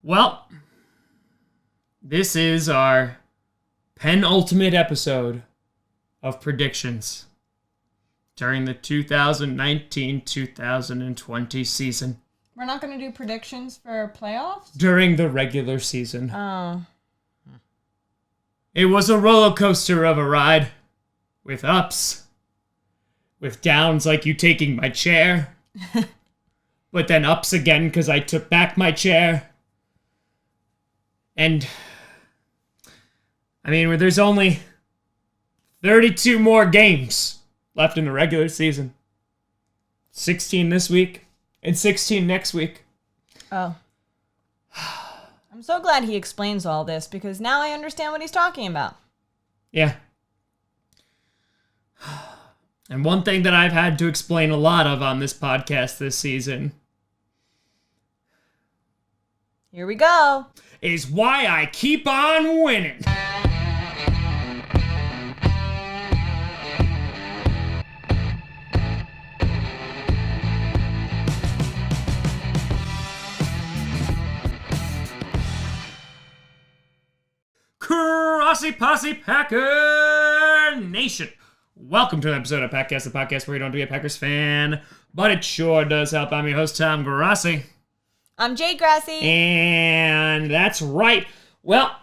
Well, this is our penultimate episode of predictions during the 2019-2020 season. We're not going to do predictions for playoffs? During the regular season. Oh. It was a roller coaster of a ride, with ups, with downs like you taking my chair, but then ups again because I took back my chair. And, I mean, there's only 32 more games left in the regular season. 16 this week and 16 next week. Oh. I'm so glad he explains all this because now I understand what he's talking about. Yeah. And one thing that I've had to explain a lot of on this podcast this season. Here we go. Is why I keep on winning. Grossi Posse Packer Nation. Welcome to an episode of Packcast, the podcast where you don't have to be a Packers fan, but it sure does help. I'm your host, Tom Grossi. I'm Jade Grossi. And that's right. Well,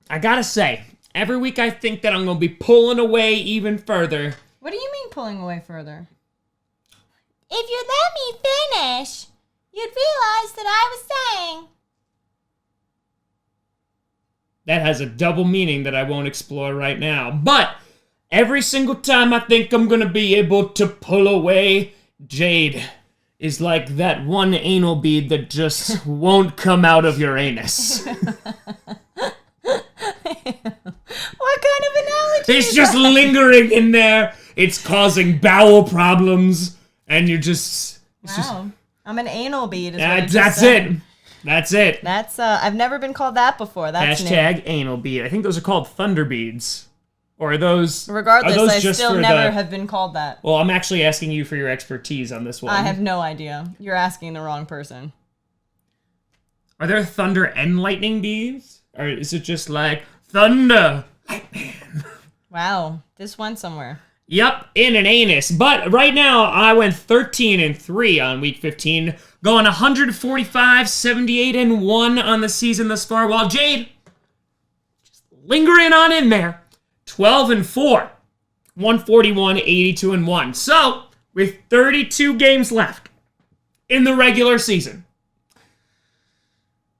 I gotta say, every week I think that I'm gonna be pulling away even further. What do you mean pulling away further? If you let me finish, you'd realize that I was saying. That has a double meaning that I won't explore right now. But every single time I think I'm gonna be able to pull away, Jade is like that one anal bead that just won't come out of your anus. What kind of analogy? It's just lingering in there. It's causing bowel problems, and you're just... Wow. I'm an anal bead. That's it. That's it. That's, I've never been called that before. That's Hashtag anal bead. I think those are called thunder beads. Or are those... Regardless, are those I just still for never have been called that. Well, I'm actually asking you for your expertise on this one. I have no idea. You're asking the wrong person. Are there thunder and lightning beads? Or is it just like, thunder, lightning? Wow. This went somewhere. Yep, in an anus. But right now, I went 13-3 on week 15, going 145, 78-1 on the season thus far, while Jade, just lingering on in there, 12-4, 141, 82-1. So, with 32 games left in the regular season,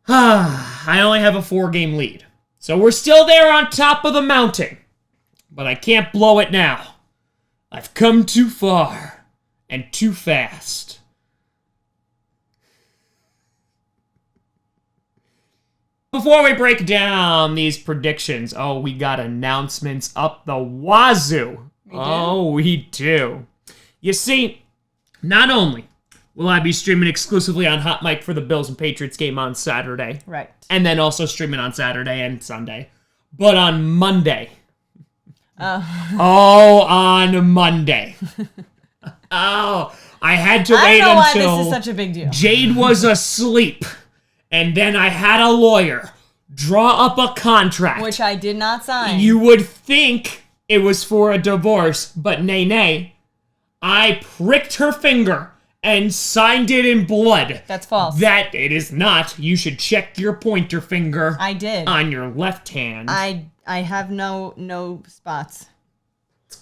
I only have a 4-game lead. So we're still there on top of the mountain, but I can't blow it now. I've come too far and too fast. Before we break down these predictions, we got announcements up the wazoo. We do. You see, not only will I be streaming exclusively on Hot Mic for the Bills and Patriots game on Saturday. Right. And then also streaming on Saturday and Sunday. But on Monday... on Monday. I had to wait until... I don't know why this is such a big deal. Jade was asleep, and then I had a lawyer draw up a contract. Which I did not sign. You would think it was for a divorce, but nay. I pricked her finger and signed it in blood. That's false. That it is not. You should check your pointer finger. I did. On your left hand. I have no spots.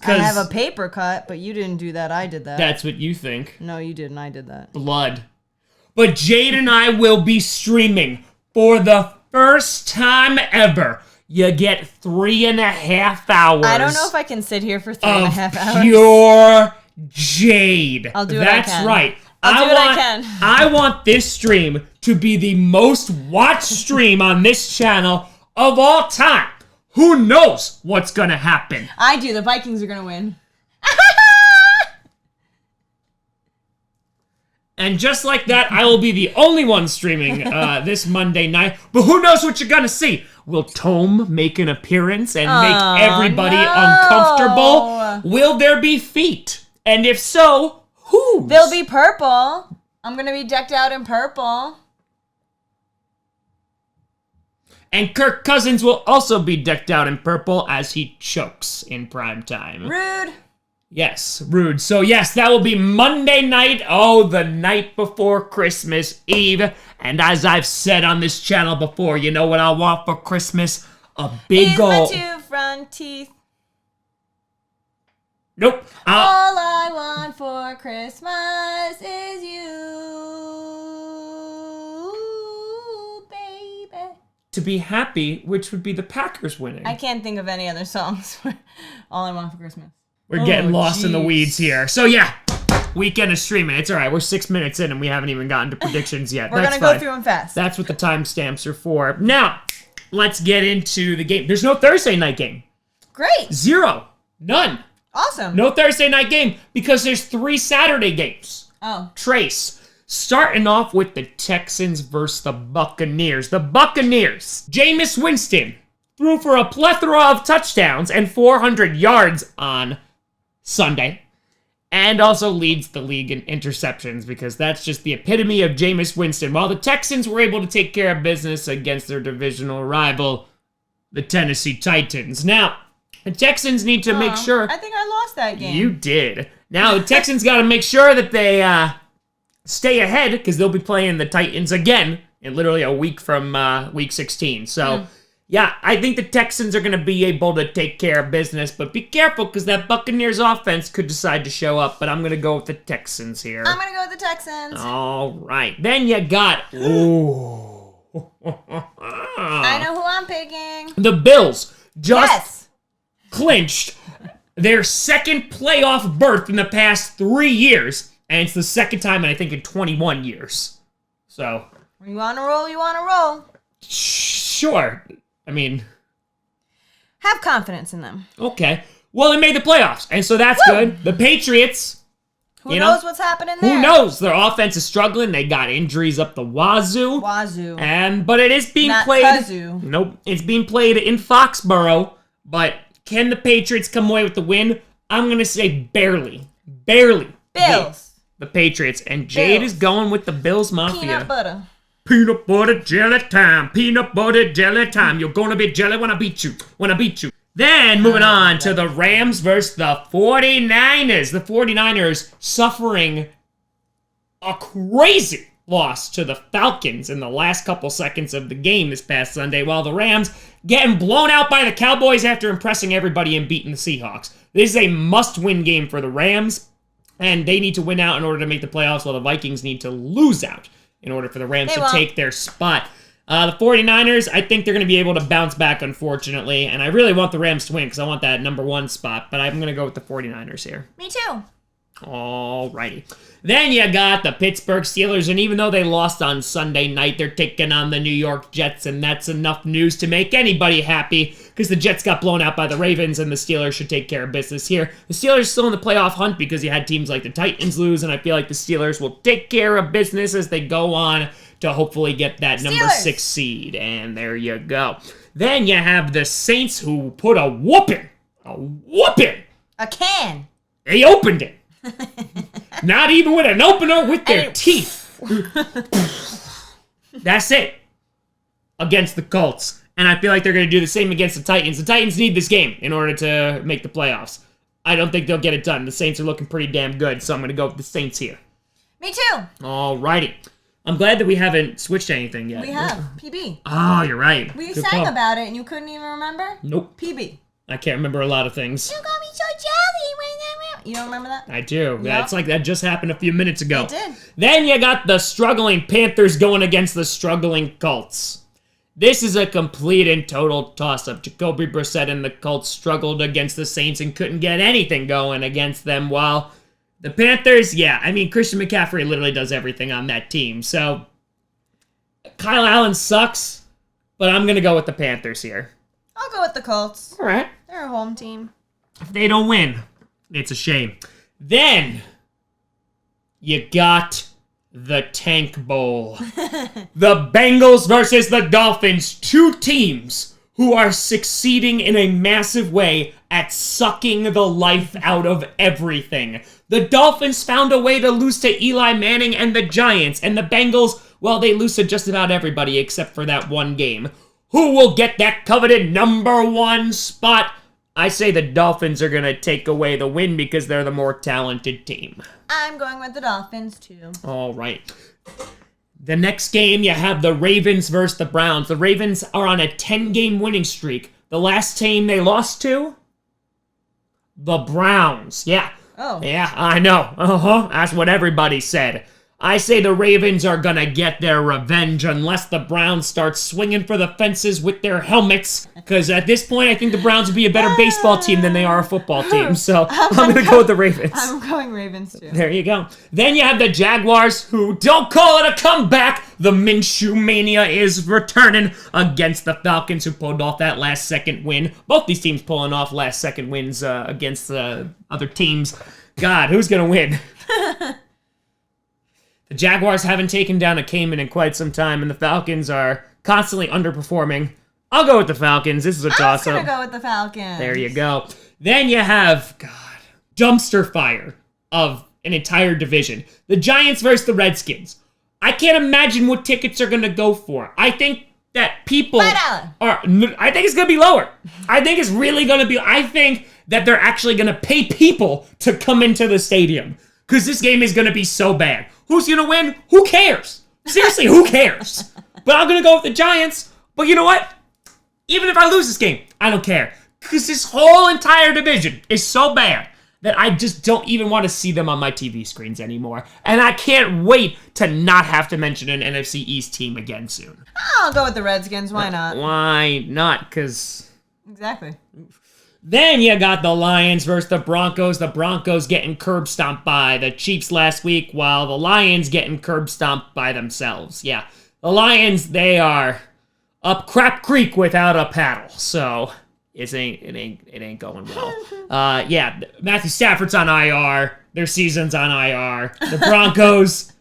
I have a paper cut, but you didn't do that. I did that. That's what you think. No, you didn't. I did that. Blood. But Jade and I will be streaming for the first time ever. You get 3.5 hours. I don't know if I can sit here for 3.5 hours. Pure Jade. I'll do what I can. That's right. I'll do what I can. I want this stream to be the most watched stream on this channel of all time. Who knows what's going to happen? I do. The Vikings are going to win. And just like that, I will be the only one streaming this Monday night. But who knows what you're going to see? Will Tome make an appearance and make everybody uncomfortable? Will there be feet? And if so, whose? They'll be purple. I'm going to be decked out in purple. And Kirk Cousins will also be decked out in purple as he chokes in prime time. Rude. Yes, rude. So yes, that will be Monday night. Oh, the night before Christmas Eve. And as I've said on this channel before, you know what I want for Christmas? A big old... my 2 front teeth. Nope. All I want for Christmas is you, baby. To be happy, which would be the Packers winning. I can't think of any other songs for All I Want for Christmas. We're getting lost in the weeds here. So yeah, weekend of streaming. It's all right. We're 6 minutes in and we haven't even gotten to predictions yet. We're going to go through them fast. That's what the timestamps are for. Now, let's get into the game. There's no Thursday night game. Great. 0. None. Awesome. No Thursday night game because there's 3 Saturday games. Oh. Trace. Starting off with the Texans versus the Buccaneers. The Buccaneers. Jameis Winston threw for a plethora of touchdowns and 400 yards on Sunday. And also leads the league in interceptions because that's just the epitome of Jameis Winston. While the Texans were able to take care of business against their divisional rival, the Tennessee Titans. Now, the Texans need to make sure... I think I lost that game. You did. Now, the Texans got to make sure that they stay ahead because they'll be playing the Titans again in literally a week from week 16. So, yeah, I think the Texans are going to be able to take care of business, but be careful because that Buccaneers offense could decide to show up, but I'm going to go with the Texans here. I'm going to go with the Texans. All right. Then you got... Ooh. I know who I'm picking. The Bills just... Yes. clinched their second playoff berth in the past 3 years, and it's the second time, I think, in 21 years. So... You want to roll, you want to roll. Sure. I mean... Have confidence in them. Okay. Well, they made the playoffs, and so that's good. The Patriots... Who knows what's happening there? Who knows? Their offense is struggling. They got injuries up the wazoo. But it is being played... Kazoo. Nope. It's being played in Foxborough, but... Can the Patriots come away with the win? I'm going to say barely. Barely. Bills. The Patriots. And Jade is going with the Bills Mafia. Peanut butter. Peanut butter jelly time. Peanut butter jelly time. You're going to be jelly when I beat you. When I beat you. Then moving on to the Rams versus the 49ers. The 49ers suffering a crazy loss to the Falcons in the last couple seconds of the game this past Sunday, while the Rams getting blown out by the Cowboys after impressing everybody and beating the Seahawks. This is a must-win game for the Rams, and they need to win out in order to make the playoffs, while the Vikings need to lose out in order for the Rams to take their spot. The 49ers, I think they're going to be able to bounce back, unfortunately, and I really want the Rams to win because I want that number 1 spot, but I'm going to go with the 49ers here. Me too. Alrighty. Then you got the Pittsburgh Steelers, and even though they lost on Sunday night, they're taking on the New York Jets, and that's enough news to make anybody happy, because the Jets got blown out by the Ravens, and the Steelers should take care of business here. The Steelers are still in the playoff hunt because you had teams like the Titans lose, and I feel like the Steelers will take care of business as they go on to hopefully get that number 6 seed, and there you go. Then you have the Saints, who put a whooping. A can. They opened it. Not even with an opener, with their teeth. That's it. Against the Colts. And I feel like they're going to do the same against the Titans. The Titans need this game in order to make the playoffs. I don't think they'll get it done. The Saints are looking pretty damn good, so I'm going to go with the Saints here. Me too. Alrighty. I'm glad that we haven't switched anything yet. We have. PB. Oh, you're right. We sang about it and you couldn't even remember? Nope. PB. I can't remember a lot of things. You got me so jelly when You don't remember that? I do. Yep. It's like that just happened a few minutes ago. It did. Then you got the struggling Panthers going against the struggling Colts. This is a complete and total toss-up. Jacoby Brissett and the Colts struggled against the Saints and couldn't get anything going against them, while the Panthers, Christian McCaffrey literally does everything on that team. So, Kyle Allen sucks, but I'm going to go with the Panthers here. I'll go with the Colts. All right. They're a home team. If they don't win, it's a shame. Then, you got the Tank Bowl. The Bengals versus the Dolphins. Two teams who are succeeding in a massive way at sucking the life out of everything. The Dolphins found a way to lose to Eli Manning and the Giants. And the Bengals, well, they lose to just about everybody except for that one game. Who will get that coveted number 1 spot? I say the Dolphins are going to take away the win because they're the more talented team. I'm going with the Dolphins, too. All right. The next game, you have the Ravens versus the Browns. The Ravens are on a 10-game winning streak. The last team they lost to? The Browns. Yeah. Oh. Yeah, I know. That's what everybody said. I say the Ravens are gonna get their revenge unless the Browns start swinging for the fences with their helmets. Because at this point, I think the Browns would be a better baseball team than they are a football team. So I'm gonna go with the Ravens. I'm going Ravens, too. There you go. Then you have the Jaguars, who don't call it a comeback. The Minshew Mania is returning against the Falcons, who pulled off that last-second win. Both these teams pulling off last-second wins against other teams. God, who's gonna win? The Jaguars haven't taken down a Cayman in quite some time, and the Falcons are constantly underperforming. I'll go with the Falcons. This is a toss-up. I'm gonna go with the Falcons. There you go. Then you have, dumpster fire of an entire division. The Giants versus the Redskins. I can't imagine what tickets are going to go for. I think that people $5. I think it's going to be lower. I think it's really going to be, I think that they're actually going to pay people to come into the stadium. Because this game is going to be so bad. Who's going to win? Who cares? Seriously, who cares? But I'm going to go with the Giants. But you know what? Even if I lose this game, I don't care. Because this whole entire division is so bad that I just don't even want to see them on my TV screens anymore. And I can't wait to not have to mention an NFC East team again soon. I'll go with the Redskins. Why not? Why not? Because... Exactly. Then you got the Lions versus the Broncos. The Broncos getting curb stomped by the Chiefs last week, while the Lions getting curb stomped by themselves. Yeah, the Lions, they are up crap creek without a paddle. So it ain't going well. Yeah, Matthew Stafford's on IR. Their season's on IR. The Broncos,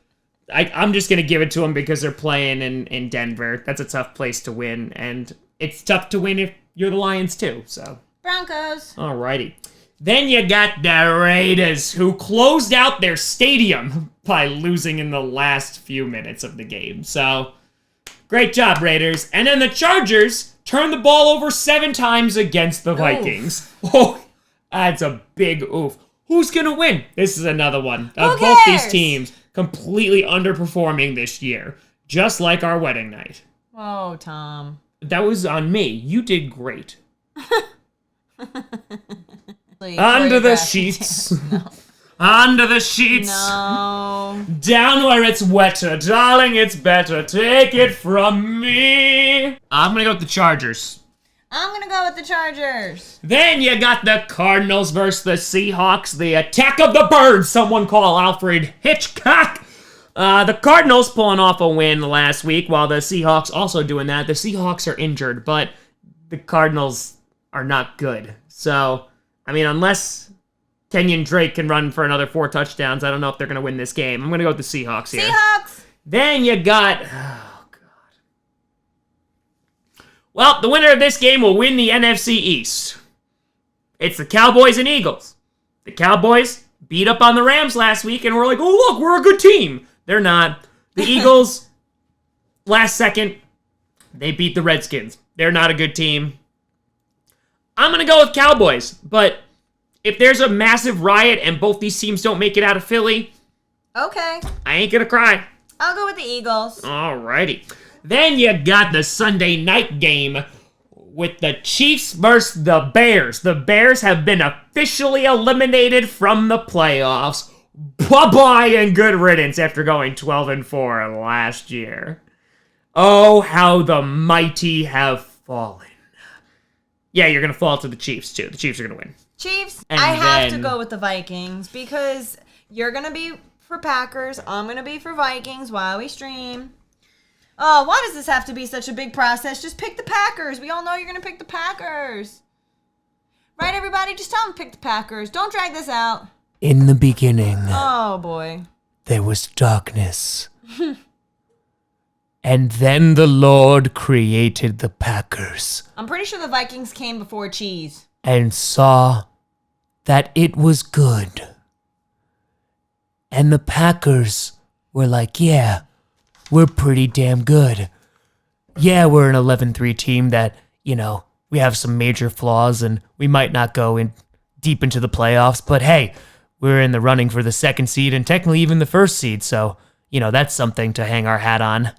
I'm just gonna give it to them because they're playing in Denver. That's a tough place to win, and it's tough to win if you're the Lions too. So. Broncos. Alrighty. Then you got the Raiders, who closed out their stadium by losing in the last few minutes of the game. So, great job, Raiders. And then the Chargers turned the ball over 7 times against the Vikings. Oh, that's a big oof. Who's going to win? This is another one of both these teams completely underperforming this year, just like our wedding night. Whoa, Tom. That was on me. You did great. Under the sheets. No. Under the sheets. No. Down where it's wetter. Darling, it's better. Take it from me. I'm going to go with the Chargers. I'm going to go with the Chargers. Then you got the Cardinals versus the Seahawks. The attack of the birds. Someone call Alfred Hitchcock. The Cardinals pulling off a win last week, while the Seahawks also doing that. The Seahawks are injured, but the Cardinals are not good. So, I mean, unless Kenyon Drake can run for another 4 touchdowns, I don't know if they're going to win this game. I'm going to go with the Seahawks here. Seahawks! Then you got... Oh, God. Well, the winner of this game will win the NFC East. It's the Cowboys and Eagles. The Cowboys beat up on the Rams last week, and we're like, oh, look, we're a good team. They're not. The Eagles, last second, they beat the Redskins. They're not a good team. I'm going to go with Cowboys, but if there's a massive riot and both these teams don't make it out of Philly, okay, I ain't going to cry. I'll go with the Eagles. Alrighty. Then you got the Sunday night game with the Chiefs versus the Bears. The Bears have been officially eliminated from the playoffs. Bye-bye and good riddance after going 12-4 last year. Oh, how the mighty have fallen. Yeah, you're going to fall to the Chiefs, too. The Chiefs are going to win. Chiefs, And I have then- to go with the Vikings because you're going to be for Packers. I'm going to be for Vikings while we stream. Oh, why does this have to be such a big process? Just pick the Packers. We all know you're going to pick the Packers. Right, everybody? Just tell them to pick the Packers. Don't drag this out. In the beginning, Oh, boy. there was darkness. And then the Lord created the Packers I'm pretty sure the Vikings came before cheese. and saw that it was good. And the Packers were like, yeah, we're pretty damn good. yeah, we're an 11-3 team that, we have some major flaws and we might not go in deep into the playoffs, but hey, we're in the running for the 2nd seed and technically even the 1st seed, so, that's something to hang our hat on.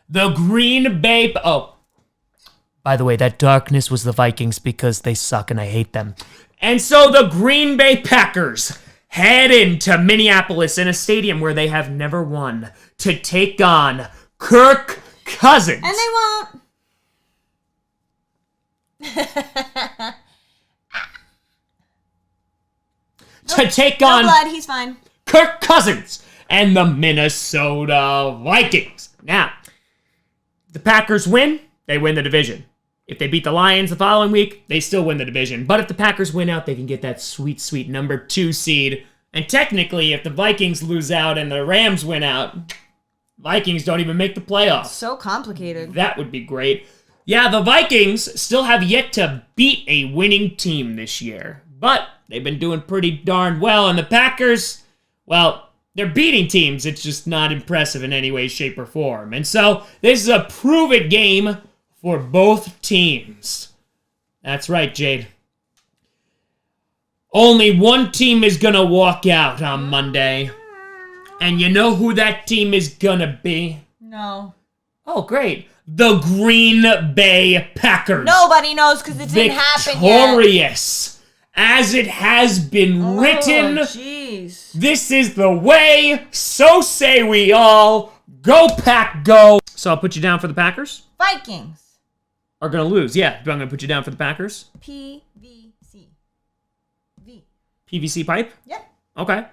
The Green Bay... Oh. By the way, that darkness was the Vikings because they suck and I hate them. And so the Green Bay Packers head into Minneapolis in a stadium where they have never won to take on Kirk Cousins. And they won't. To take No on blood, he's fine. Kirk Cousins and the Minnesota Vikings. Now, if the Packers win, they win the division. If they beat the Lions the following week, they still win the division. But if the Packers win out, they can get that sweet, sweet number 2 seed. And technically, if the Vikings lose out and the Rams win out, Vikings don't even make the playoffs. So complicated. That would be great. Yeah, the Vikings still have yet to beat a winning team this year. But they've been doing pretty darn well. And the Packers, well, they're beating teams. It's just not impressive in any way, shape, or form. And so this is a prove-it game for both teams. That's right, Jade. Only one team is going to walk out on Monday. And you know who that team is going to be? No. Oh, great. The Green Bay Packers. Nobody knows because it didn't happen yet. Victorious. As it has been written. Jeez. This is the way. So say we all. Go Pack, go. So I'll put you down for the Packers. Vikings. Are going to lose. Yeah, I'm going to put you down for the Packers. PVC. V. PVC pipe? Yep. Okay.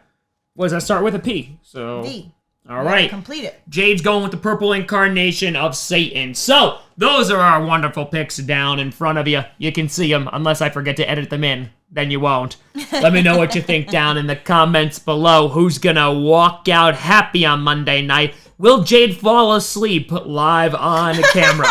What does that start with? A P. So. V. All right. Complete it. Jade's going with the purple incarnation of Satan. So, those are our wonderful picks down in front of you. You can see them, unless I forget to edit them in. Then you won't. Let me know what you think down in the comments below. Who's going to walk out happy on Monday night? Will Jade fall asleep live on camera?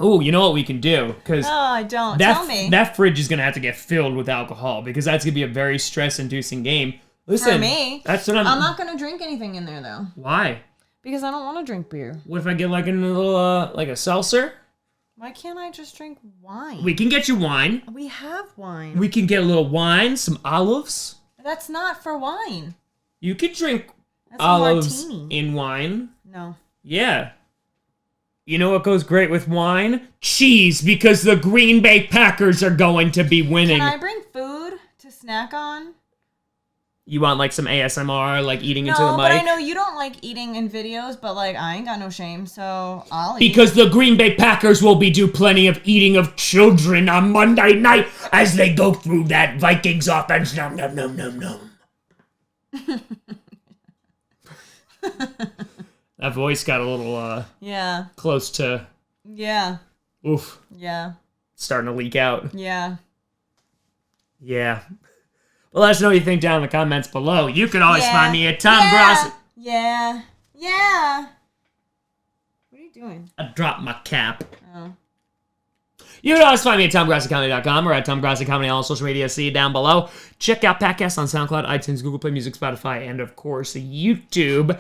Oh, you know what we can do? Because Oh, I don't. Tell me. that fridge is going to have to get filled with alcohol because that's going to be a very stress-inducing game. Listen, For me, that's what I'm not going to drink anything in there, though. Why? Because I don't want to drink beer. What if I get like a little, like a seltzer? Why can't I just drink wine? We can get you wine. We have wine. We can get a little wine, some olives. That's not for wine. You could drink That's olives a martini. in wine. No. Yeah. You know what goes great with wine? Cheese, because the Green Bay Packers are going to be winning. Can I bring food to snack on? You want like some ASMR, like eating into the No, mic? but I know you don't like eating in videos, but like I ain't got no shame, so I'll eat. Because the Green Bay Packers will be do plenty of eating of children on Monday night as they go through that Vikings offense. Nom, nom, nom, nom, nom. That voice got a little, Yeah. close to, Yeah. oof, Yeah. starting to leak out. Yeah. Yeah. Well, let us know what you think down in the comments below. You can always Yeah. find me at Tom Yeah. Grossi. Yeah. Yeah. What are you doing? I dropped my cap. Oh. You can always find me at TomGrossiComedy.com or at Tom Grossi Comedy on all social media. See you down below. Check out podcasts on SoundCloud, iTunes, Google Play Music, Spotify, and of course, YouTube.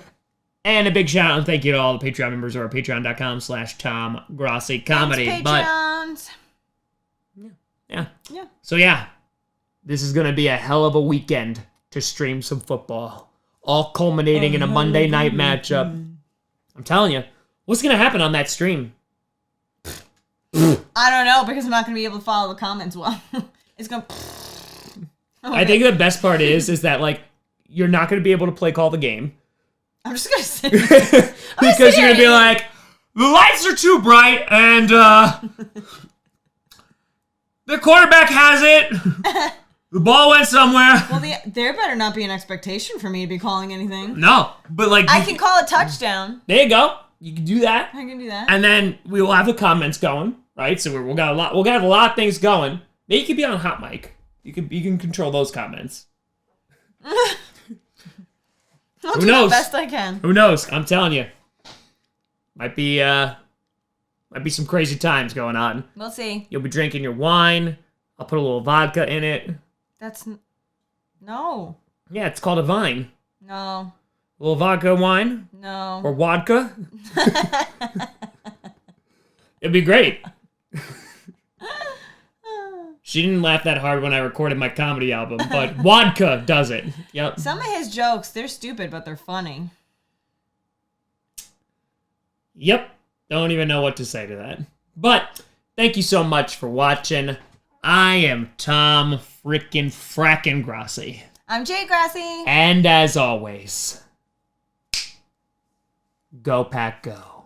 And a big shout out and thank you to all the Patreon members over at patreon.com/Tom Grossi Comedy. Thanks, Patreons. Yeah. Yeah. So yeah, this is gonna be a hell of a weekend to stream some football, all culminating in a Monday night matchup. I'm telling you, what's gonna happen on that stream? I don't know because I'm not going to be able to follow the comments well. It's going to... I think the best part is that like you're not gonna be able to call the game. I'm just going to sit Because you're gonna be like, the lights are too bright and the quarterback has it. The ball went somewhere. Well, there better not be an expectation for me to be calling anything. No, but like I can call a touchdown. There you go. You can do that. I can do that. And then we will have the comments going, right? So we'll got a lot. We'll have a lot of things going. Maybe you could be on hot mic. You can control those comments. I'll Who do knows? the best I can. Who knows? I'm telling you, might be some crazy times going on. We'll see. You'll be drinking your wine. I'll put a little vodka in it. That's... No. Yeah, it's called a vine. No. A little vodka wine? No. Or vodka? It'd be great. She didn't laugh that hard when I recorded my comedy album, but vodka does it. Yep. Some of his jokes, they're stupid, but they're funny. Yep. Don't even know what to say to that. But thank you so much for watching. I am Tom frackin' Grossi. I'm Jade Grossi. And as always, go Pack Go.